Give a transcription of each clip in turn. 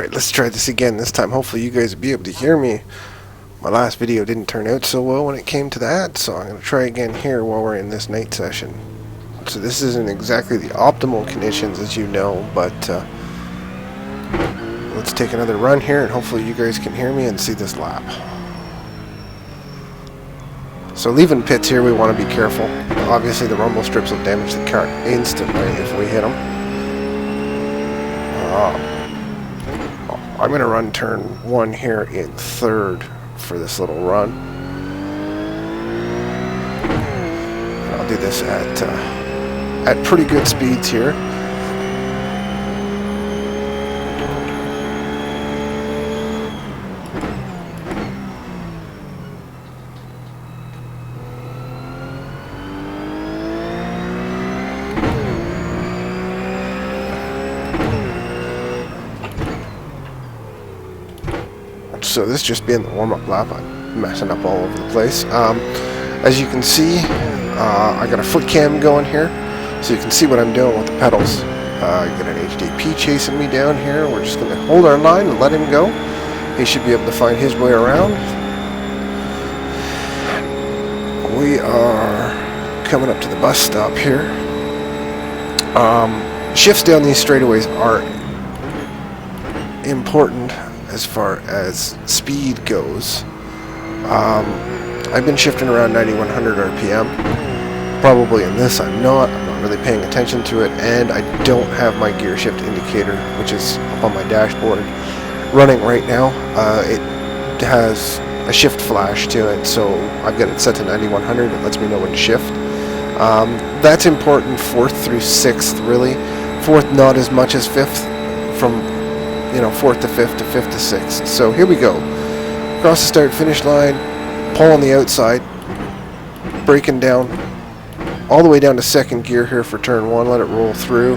Alright, let's try this again. This time hopefully you guys will be able to hear me. My last video didn't turn out so well when it came to that, so I'm going to try again here while we're in this night session. So this isn't exactly the optimal conditions, as you know, but let's take another run here and hopefully you guys can hear me and see this lap. So leaving pits here, we want to be careful. Obviously the rumble strips will damage the car instantly if we hit them. I'm going to run turn 1 here in 3rd for this little run. And I'll do this at pretty good speeds here. So this just being the warm-up lap, I'm messing up all over the place. As you can see, I got a foot cam going here, so you can see what I'm doing with the pedals. I got an HDP chasing me down here. We're just going to hold our line and let him go. He should be able to find his way around. We are coming up to the bus stop here. Shifts down these straightaways are important as far as speed goes. I've been shifting around 9100 RPM. Probably in this I'm not really paying attention to it, and I don't have my gear shift indicator, which is up on my dashboard, running right now. It has a shift flash to it, so I've got it set to 9100. It lets me know when to shift. That's important 4th through 6th, really. 4th not as much as 5th, from 4th to 5th to 5th to 6th. So here we go. Across the start finish line, pull on the outside, braking down, all the way down to 2nd gear here for turn 1, let it roll through,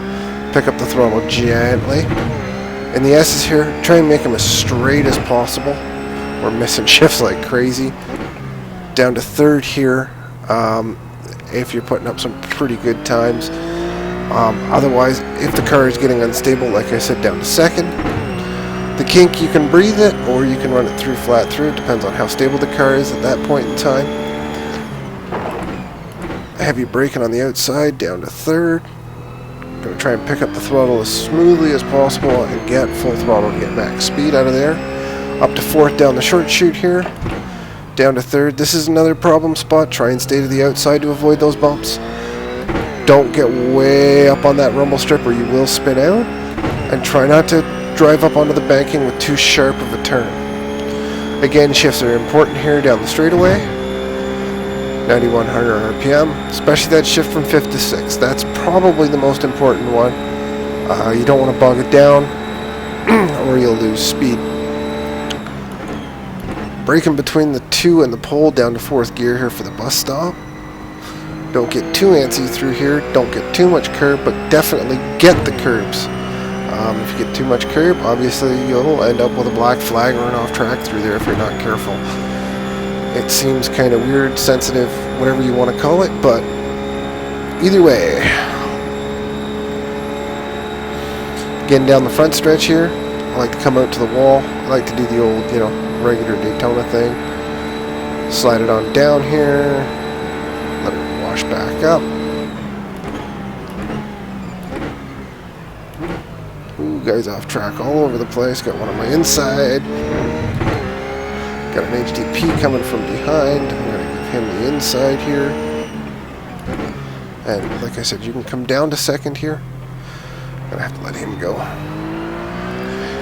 pick up the throttle gently. And the S's here, try and make them as straight as possible. We're missing shifts like crazy. Down to 3rd here, if you're putting up some pretty good times. Otherwise, if the car is getting unstable, like I said, down to 2nd. The kink, you can breathe it, or you can run it through flat through. It depends on how stable the car is at that point in time. Heavy braking on the outside, down to 3rd. Going to try and pick up the throttle as smoothly as possible and get full throttle to get max speed out of there. Up to 4th down the short chute here. Down to 3rd. This is another problem spot. Try and stay to the outside to avoid those bumps. Don't get way up on that rumble strip or you will spin out. And try not to drive up onto the banking with too sharp of a turn. Again, shifts are important here down the straightaway. 9100 RPM, especially that shift from 5th to 6th. That's probably the most important one. You don't want to bog it down or you'll lose speed. Braking between the 2 and the pole down to 4th gear here for the bus stop. Don't get too antsy through here. Don't get too much curb, but definitely get the curbs. If you get too much curb, obviously you'll end up with a black flag or an off track through there if you're not careful. It seems kind of weird, sensitive, whatever you want to call it, but either way. Getting down the front stretch here, I like to come out to the wall. I like to do the old, regular Daytona thing. Slide it on down here, let it wash back up. Ooh, guys off track all over the place. Got one on my inside. Got an HDP coming from behind. I'm going to give him the inside here. And like I said, you can come down to 2nd here. I'm going to have to let him go.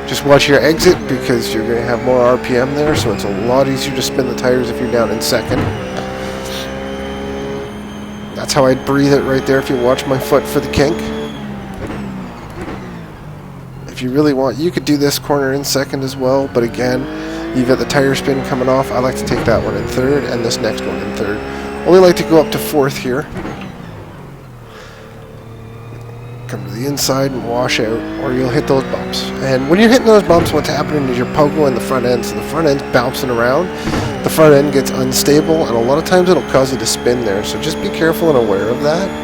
Just watch your exit because you're going to have more RPM there, so it's a lot easier to spin the tires if you're down in 2nd. That's how I'd breathe it right there if you watch my foot for the kink. If you really want, you could do this corner in 2nd as well, but again, you've got the tire spin coming off. I like to take that one in 3rd and this next one in 3rd. Only like to go up to 4th here. Come to the inside and wash out, or you'll hit those bumps. And when you're hitting those bumps, what's happening is you're pogoing the front end, so the front end's bouncing around. The front end gets unstable, and a lot of times it'll cause you to spin there, so just be careful and aware of that.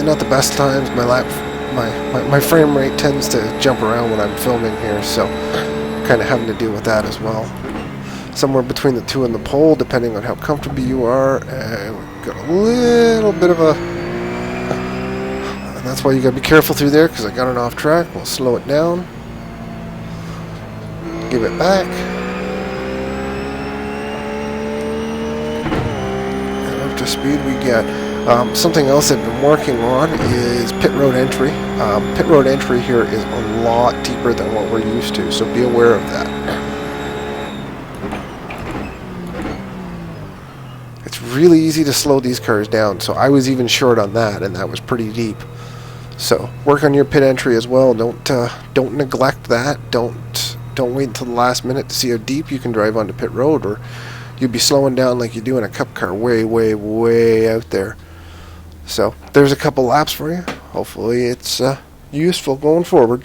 Not the best times. My frame rate tends to jump around when I'm filming here, so kind of having to deal with that as well. Somewhere between the 2 and the pole, depending on how comfortable you are. And we've got a little bit of a... And that's why you got to be careful through there, because I got it off track. We'll slow it down. Give it back. And up to speed we get. Something else I've been working on is pit road entry. Pit road entry here is a lot deeper than what we're used to, so be aware of that. It's really easy to slow these cars down, so I was even short on that, and that was pretty deep. So work on your pit entry as well. Don't neglect that. Don't wait until the last minute to see how deep you can drive onto pit road, or you'll be slowing down like you do in a cup car, way out there. So there's a couple laps for you. Hopefully it's useful going forward.